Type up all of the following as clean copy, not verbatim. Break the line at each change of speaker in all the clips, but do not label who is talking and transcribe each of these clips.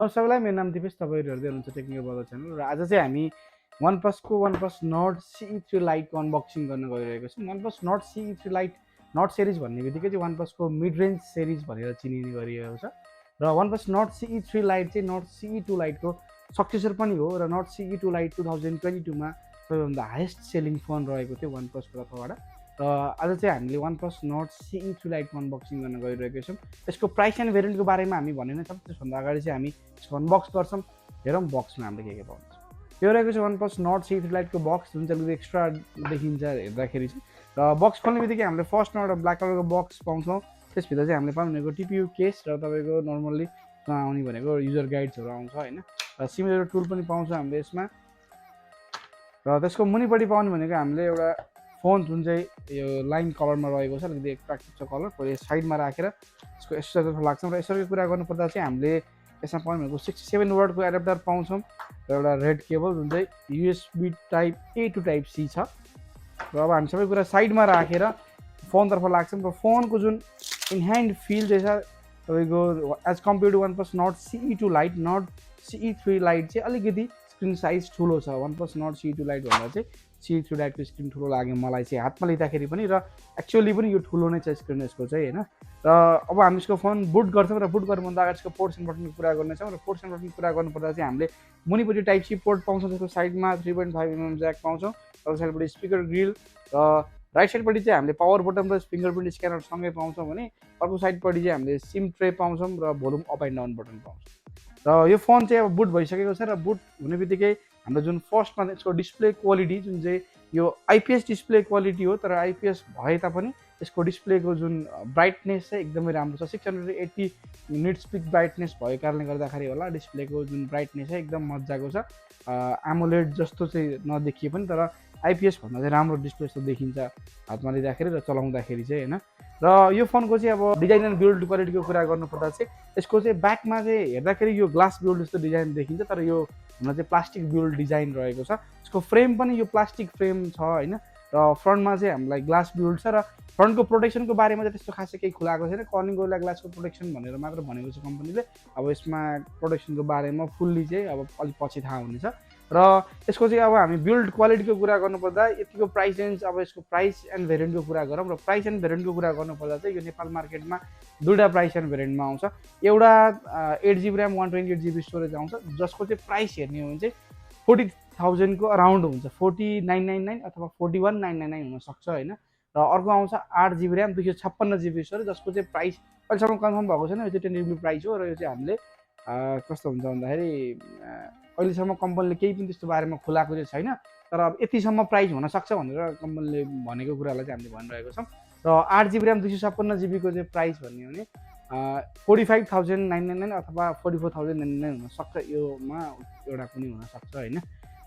सबैलाई मेरो नाम दिपेश, तपाईँहरू हेर्दै हुनुहुन्छ टेक्निकल बजार च्यानल र आज चाहिँ हामी वान प्लस नट CE3 लाइटको अनबक्सिङ गर्न गइरहेको छौँ। OnePlus Nord CE3 lite Nord series भन्ने बित्तिकै चाहिँ वान प्लसको मिड रेन्ज सिरिज भनेर चिनिने गरिएको छ र OnePlus Nord CE3 lite चाहिँ नट CE2 लाइटको सक्सेसर पनि हो र नट CE2 लाइट 2022मा सबैभन्दा हाइएस्ट सेलिङ फोन रहेको थियो वान प्लसको तर्फबाट। र आज चाहिँ हामीले वान प्लस नट CE3 लाइटको अनबक्सिङ गर्न गइरहेको छौँ। यसको प्राइस एन्ड भेरिएन्टको बारेमा हामी भन्ने नै छौँ। त्यसभन्दा अगाडि चाहिँ हामी यसको अनबक्स गर्छौँ। हेरौँ बक्समा हामीले के पाउँछ। यो रहेको छ वान प्लस नट CE3 लाइटको बक्स, जुन चाहिँ एक्स्ट्रा देखिन्छ हेर्दाखेरि चाहिँ। र बक्स खोल्ने बित्तिकै हामीले फर्स्टमा एउटा ब्ल्याक कलरको बक्स पाउँछौँ। त्यसभित्र चाहिँ हामीले पाउने भनेको TPU केस र तपाईँको नर्मल्ली आउने भनेको युजर गाइड्सहरू आउँछ होइन। र सिमिलर टुल पनि पाउँछौँ हामीले यसमा। र त्यसको मुनिपट्टि पाउने भनेको हामीले एउटा फोन जुन चाहिँ यो लाइन कलरमा रहेको छ, अलिकति एट्र्याक्टिभ छ कलर। पहिले साइडमा राखेर यसको यसो जस्तो लाग्छ। र यसरी कुरा गर्नुपर्दा चाहिँ हामीले यसमा पाउने भनेको 67 वाटको एडाप्टर पाउँछौँ र एउटा रेड केबल जुन चाहिँ USB type A to type C छ। र अब हामी सबै कुरा साइडमा राखेर फोनतर्फ लाग्छौँ। र फोनको जुन इन ह्यान्ड फिल चाहिँ छ तपाईँको as compare to OnePlus Nord CE2 lite, Nord CE3 lite चाहिँ अलिकति स्क्रिन साइज ठुलो छ। One plus Nord CE2 light भन्दा चाहिँ CE3 लाइटको स्क्रिन ठुलो लाग्यो मलाई चाहिँ हातमा लिँदाखेरि पनि, र एक्चुअली पनि यो ठुलो नै छ स्क्रिन यसको चाहिँ होइन। र अब हामी यसको फोन बुट गर्छौँ र बुट गर्नुभन्दा अगाडि यसको पोर्ट्स एन्ड बटनको कुरा गर्नेछौँ। र पोर्ट्स एन्ड बटनको कुरा गर्नुपर्दा चाहिँ हामीले मुनिपट्टि टाइप C पोर्ट पाउँछौँ, त्यसको साइडमा 3.5mm ज्याक पाउँछौँ, अर्को साइडपट्टि स्पिकर ग्रिल, र राइट साइडपट्टि चाहिँ हामीले पावर बटन र फिङ्गरप्रिन्ट स्क्यानर सँगै पाउँछौँ भने अर्को साइडपट्टि चाहिँ हामीले सिम ट्रे पाउँछौँ र volume up and down button पाउँछौँ। र यो फोन चाहिँ अब बुट भइसकेको छ। र बुट हुने बित्तिकै हाम्रो जुन फर्स्टमा यसको डिस्प्ले क्वालिटी जुन चाहिँ यो IPS डिस्प्ले क्वालिटी हो, तर IPS भए तापनि यसको डिस्प्लेको जुन ब्राइटनेस चाहिँ एकदमै राम्रो छ। 680 निट्स पिक ब्राइटनेस भएको कारणले गर्दाखेरि होला डिस्प्लेको जुन ब्राइटनेस चाहिँ एकदम मजाको छ। एमोलेड जस्तो चाहिँ नदेखिए पनि तर IPS भन्दा चाहिँ राम्रो डिस्प्ले जस्तो देखिन्छ हातमा लिँदाखेरि र चलाउँदाखेरि चाहिँ होइन। र यो फोनको चाहिँ अब डिजाइन एन्ड बिल्ड क्वालिटीको कुरा गर्नुपर्दा चाहिँ यसको चाहिँ ब्याकमा चाहिँ हेर्दाखेरि यो ग्लास बिल्ड जस्तो डिजाइन देखिन्छ, तर यो हुन चाहिँ प्लास्टिक बिल्ड डिजाइन रहेको छ। यसको फ्रेम पनि यो प्लास्टिक फ्रेम छ होइन। र फ्रन्टमा चाहिँ हामीलाई ग्लास बिल्ड छ। र फ्रन्टको प्रोटेक्सनको बारेमा चाहिँ त्यस्तो खासै केही खुलाएको छैन। कर्निङ गोरिल्ला ग्लासको प्रोटेक्सन भनेर मात्र भनेको छ कम्पनीले। अब यसमा प्रोटेक्सनको बारेमा फुल्ली चाहिँ अब अलिक पछि थाहा हुनेछ। र यसको चाहिँ अब हामी बिल्ड क्वालिटीको कुरा गर्नुपर्दा यतिको प्राइस रेन्ज, अब यसको प्राइस एन्ड भेरिएन्टको कुरा गरौँ। र प्राइस एन्ड भेरिएन्टको कुरा गर्नुपर्दा चाहिँ यो नेपाल मार्केटमा दुईवटा प्राइस एन्ड भेरिएन्टमा आउँछ। एउटा 8GB ऱ्याम 128GB स्टोरेज आउँछ, जसको चाहिँ प्राइस हेर्ने हो भने चाहिँ 40,000 को अराउन्ड हुन्छ। 4999 अथवा 41,999 हुनसक्छ होइन। र अर्को आउँछ 8GB ऱ्याम 256GB स्टोरेज, जसको चाहिँ प्राइस अहिलेसम्म कन्फर्म भएको छैन। यो चाहिँ टेन्टेटिभ प्राइस हो। र यो चाहिँ हामीले कस्तो हुन्छ भन्दाखेरि अहिलेसम्म कम्पनीले केही पनि त्यस्तो बारेमा खुलाएको चाहिँ छैन, तर अब यतिसम्म प्राइस हुनसक्छ भनेर कम्पनीले भनेको कुरालाई चाहिँ हामीले भनिरहेको छौँ। र 8GB ऱ्याम 256GB को चाहिँ प्राइस भन्ने हो भने 45,999 अथवा 44,999 हुनसक्छ। योमा एउटा कुनै हुनसक्छ होइन।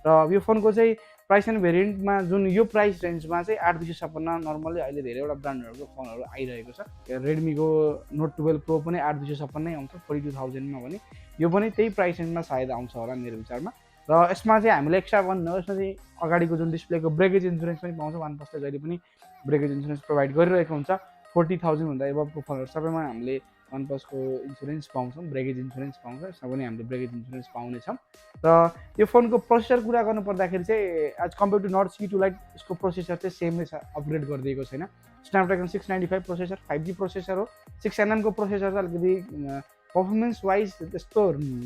र यो फोनको चाहिँ प्राइस एन्ड भेरिएन्टमा जुन यो प्राइस रेन्जमा चाहिँ 8,256 नर्मली अहिले धेरैवटा ब्रान्डहरूको फोनहरू आइरहेको छ। रेडमीको नोट 12 प्रो पनि 8,256 नै आउँछ 42,000मा भने यो पनि त्यही प्राइस रेन्जमा सायद आउँछ होला मेरो विचारमा। र यसमा चाहिँ हामीले एक्स्ट्रा भन्नु हो, यसमा चाहिँ अगाडिको जुन डिस्प्लेको ब्रेकेज इन्सुरेन्स पनि पाउँछ। वान प्लसले जहिले पनि ब्रेकेज इन्सुरेन्स प्रोभाइड गरिरहेको हुन्छ। 40,000 भन्दा एबभको फोनहरू सबैमा हामीले वान प्लसको इन्सुरेन्स पाउँछौँ, ब्रेकेज इन्सुरेन्स पाउँछ। यसमा पनि हामीले ब्रेकेज इन्सुरेन्स पाउनेछौँ। र यो फोनको प्रोसेसर कुरा गर्नुपर्दाखेरि चाहिँ as compare to Nord CE2 lite यसको प्रोसेसर चाहिँ सेमै छ, अपग्रेड गरिदिएको छैन। स्न्यापड्रागन 695 प्रोसेसर 5G प्रोसेसर हो। 6nm को प्रोसेसर चाहिँ अलिकति पर्फर्मेन्स वाइज त्यस्तो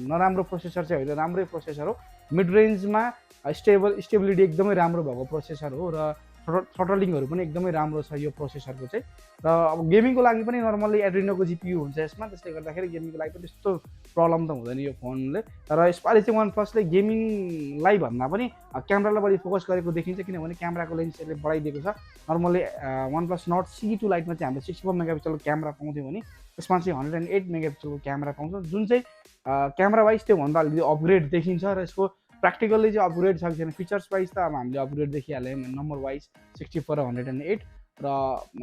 नराम्रो प्रोसेसर चाहिँ होइन, राम्रै प्रोसेसर हो। मिड रेन्जमा स्टेबिलिटी एकदमै राम्रो भएको प्रोसेसर हो। र थ्रोटलिङहरू पनि एकदमै राम्रो छ यो प्रोसेसरको चाहिँ। र अब गेमिङको लागि पनि नर्मल्ली एड्रिनोको GPU हुन्छ यसमा, त्यसले गर्दाखेरि गेमिङको लागि पनि त्यस्तो प्रब्लम त हुँदैन यो फोनले। र यसपालि चाहिँ वान प्लसले गेमिङलाई भन्दा पनि क्यामेरालाई बढी फोकस गरेको देखिन्छ, किनभने क्यामेराको लेन्स यसले बढाइदिएको छ। Normally one plus Nord CE2 लाइटमा चाहिँ हामीले 64 मेगापिक्सलको क्यामेरा पाउँथ्यौँ भने यसमा चाहिँ 108 मेगापिक्सलको क्यामेरा पाउँछ, जुन चाहिँ क्यामेरा वाइज त्योभन्दा अलिकति अपग्रेड देखिन्छ। र यसको प्र्याक्टिकल्ली चाहिँ अपग्रेड छ कि छैन फिचर्स वाइज त अब हामीले अपग्रेड देखिहाल्यौँ नम्बर वाइज 64 र 108। र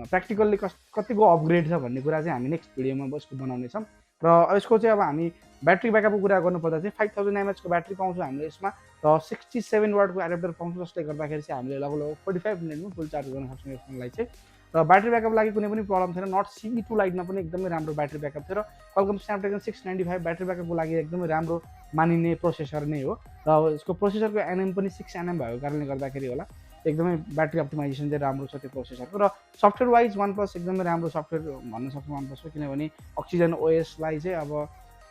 प्र्याक्टिकल्ली कतिको अपग्रेड छ भन्ने कुरा चाहिँ हामी नेक्स्ट भिडियोमा यसको बनाउनेछौँ। र यसको चाहिँ अब हामी ब्याट्री ब्याकअपको कुरा गर्नुपर्दा चाहिँ 5000 mAh को ब्याट्री पाउँछौँ हामीले यसमा, र 67 वाटको एडाप्टर पाउँछौँ, जसले गर्दाखेरि चाहिँ हामीले लगभग 45 मिनटमा फुल चार्ज गर्न सक्छौँ यो फोनलाई चाहिँ। र ब्याट्री ब्याकअप लागि कुनै पनि प्रब्लम थिएन। नट CE2 लाइटमा पनि एकदमै राम्रो ब्याट्री ब्याकअप थियो र क्वालकम स्न्यापड्रागन 695 ब्याट्री ब्याकअपको लागि एकदमै राम्रो मानिने प्रोसेसर नै हो र यसको प्रोसेसरको एनएम पनि 6 nm भएको कारणले गर्दाखेरि होला एकदमै ब्याट्री अप्टिमाइजेसन चाहिँ राम्रो छ त्यो प्रोसेसरको। र सफ्टवेयर वाइज OnePlus एकदमै राम्रो सफ्टवेयर भन्न सक्छौँ OnePlusको, किनभने अक्सिजन ओएसलाई चाहिँ अब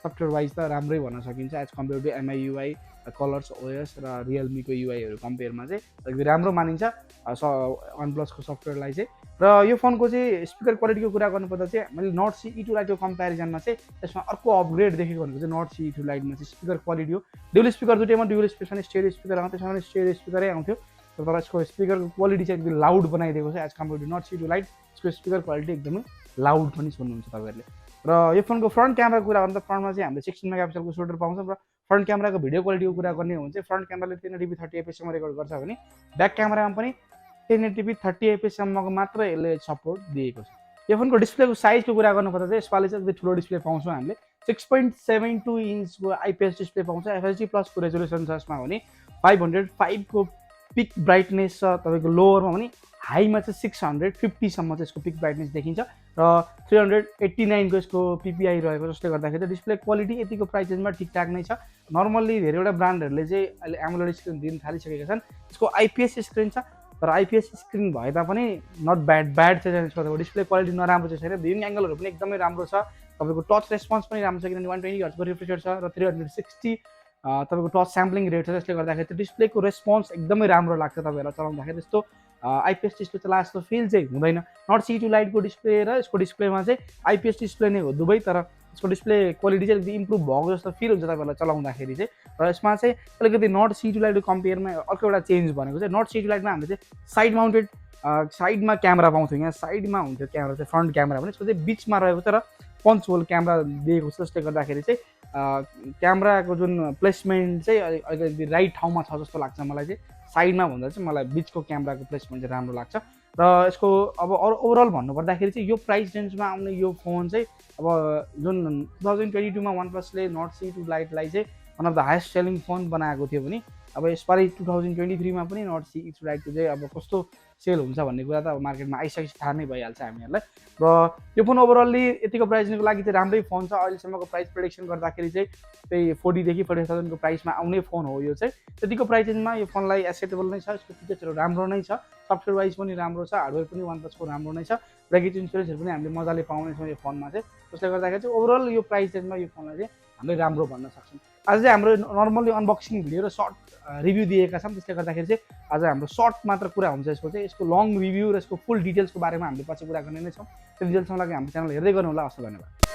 सफ्टवेयर वाइज त राम्रै भन्न सकिन्छ as compare to MIUI, ColorOS र रियलमीको युआईहरू कम्पेयरमा चाहिँ एकदमै राम्रो मानिन्छ OnePlusको सफ्टवेयरलाई चाहिँ। र यो फोनको चाहिँ स्पिकर क्वालिटीको कुरा गर्नुपर्दा चाहिँ मैले नट CE2 लाइटको कम्पेरिजनमा चाहिँ यसमा अर्को अपग्रेड देखेको भनेको चाहिँ नट CE2 लाइटमा चाहिँ स्पिकर क्वालिटी हो। ड्युल स्पिकर दुईटैमा ड्युल स्पेसमा स्टेरियो स्पिकर आउँथ्यो, त्यसमा स्टेरियो स्पिकरै आउँथ्यो, तर यसको स्पिकरको क्वालिटी चाहिँ एकदम लाउड बनाइदिएको छ as compare to Nord CE2 lite. यसको स्पिकर क्वालिटी एकदमै लाउड पनि सुन्नुहुन्छ तपाईँहरूले। र यो फोनको फ्रन्ट क्यामेराको कुरा गर्दा फ्रन्टमा चाहिँ हामीले 16 मेगापिक्सलको शूटर पाउँछौँ र फ्रन्ट क्यामेराको भिडियो क्वालिटीको कुरा गर्ने हो भने चाहिँ फ्रन्ट क्यामेराले 1080p 30fps रेकर्ड गर्छ भने ब्याक क्यामेरामा पनि 1080p 30fps मात्र यसले सपोर्ट दिएको छ। यो फोनको डिस्प्लेको साइजको कुरा गर्नुपर्दा चाहिँ यसपालि चाहिँ एकदमै ठुलो डिस्प्ले पाउँछौँ हामीले 6.72 इन्चको IPS डिस्प्ले पाउँछ। FHD+को रेजोल्युसन छ यसमा भने 505 को पिक ब्राइटनेस छ तपाईँको लोवरमा भने, हाईमा चाहिँ 650 सम्म चाहिँ यसको पिक ब्राइटनेस देखिन्छ र 389 को यसको PPI रहेको, जसले गर्दाखेरि डिस्प्ले क्वालिटी यतिको प्राइस रेन्जमा ठिकठाक नै छ। नर्मल्ली धेरैवटा ब्रान्डहरूले चाहिँ अहिले एमोलेड स्क्रिन दिन थालिसकेका छन्, यसको IPS स्क्रिन छ तर IPS स्क्रिन भए तापनि नट ब्याड चाहिँ यसको डिस्प्ले क्वालिटी नराम्रो चाहिँ छैन, भ्युइङ एङ्गलहरू पनि एकदमै राम्रो छ, तपाईँको टच रेस्पोन्स पनि राम्रो छ किनभने 120 हर्ट्जको रिफ्रेश रेट छ र 360 तपाईँको टच स्याम्पलिङ रेट छ, जसले गर्दाखेरि त्यो डिस्प्लेको रेस्पोन्स एकदमै राम्रो लाग्छ तपाईँहरूलाई चलाउँदाखेरि। त्यस्तो IPS डिस्प्ले चलाए जस्तो फिल चाहिँ हुँदैन। नट CE2 लाइटको डिस्प्ले र यसको डिस्प्लेमा चाहिँ IPS डिस्प्ले नै हो दुवै, तर यसको डिस्प्ले क्वालिटी चाहिँ अलिकति इम्प्रुभ भएको जस्तो फिल हुन्छ तपाईँहरूलाई चलाउँदाखेरि चाहिँ। र यसमा चाहिँ अलिकति नट CE2 लाइटको कम्पेयरमा अर्को एउटा चेन्ज भनेको चाहिँ नट CE2 लाइटमा हामीले चाहिँ साइड माउन्टेड साइडमा क्यामेरा पाउँथ्यौँ, यहाँ साइडमा हुन्थ्यो क्यामेरा चाहिँ फ्रन्ट क्यामेरा भने, यसको चाहिँ बिचमा रहेको तर पन्च होल क्यामेरा दिएको छ, जसले गर्दाखेरि चाहिँ क्यामेराको जुन प्लेसमेन्ट चाहिँ अलिकति राइट ठाउँमा छ जस्तो लाग्छ मलाई चाहिँ। साइडमा भन्दा चाहिँ मलाई बिचको क्यामेराको प्लेसमेन्ट चाहिँ राम्रो लाग्छ। र यसको अब ओभरअल भन्नुपर्दाखेरि चाहिँ यो प्राइस रेन्जमा आउने यो फोन चाहिँ अब जुन 2022 मा OnePlusले नट CE2 लाइटलाई चाहिँ one of the highest selling phone बनाएको थियो भने अब यसपालि 2023 मा पनि नट CE2 लाइटको चाहिँ अब कस्तो सेल हुन्छ भन्ने कुरा त अब मार्केटमा आइसकेपछि थाहा नै भइहाल्छ हामीहरूलाई। र यो फोन ओभरअल्ली यतिको प्राइसको लागि चाहिँ राम्रै फोन छ। अहिलेसम्मको प्राइस प्रेडिक्सन गर्दाखेरि चाहिँ त्यही 40 देखि 40,000 को प्राइसमा आउने फोन हो यो चाहिँ। त्यतिको प्राइस रेन्जमा यो फोनलाई एक्सेप्टेबल नै छ, यसको फिचर्सहरू राम्रो नै छ, सफ्टवेयर वाइज पनि राम्रो छ, हार्डवेयर पनि OnePlusको राम्रो नै छ, ब्यागेज इन्सुरेन्सहरू पनि हामीले मजाले पाउनेछौँ यो फोनमा चाहिँ, जसले गर्दाखेरि चाहिँ ओभरअल यो प्राइस रेन्जमा यो फोनलाई चाहिँ हामीले राम्रो भन्न सक्छौँ। आज चाहिँ हाम्रो नर्मल्ली अनबक्सिङ भिडियो र सर्ट रिभ्यू दिएका छौँ, त्यसले गर्दाखेरि चाहिँ आज हाम्रो सर्ट मात्र कुरा हुन्छ यसको चाहिँ। यसको लङ रिभ्यू र यसको फुल डिटेल्सको बारेमा हामीले पछि कुरा गर्ने नै छौँ। त्यो डिटेल्समा लागि हाम्रो च्यानल हेर्दै गर्नु होला। हस्, धन्यवाद।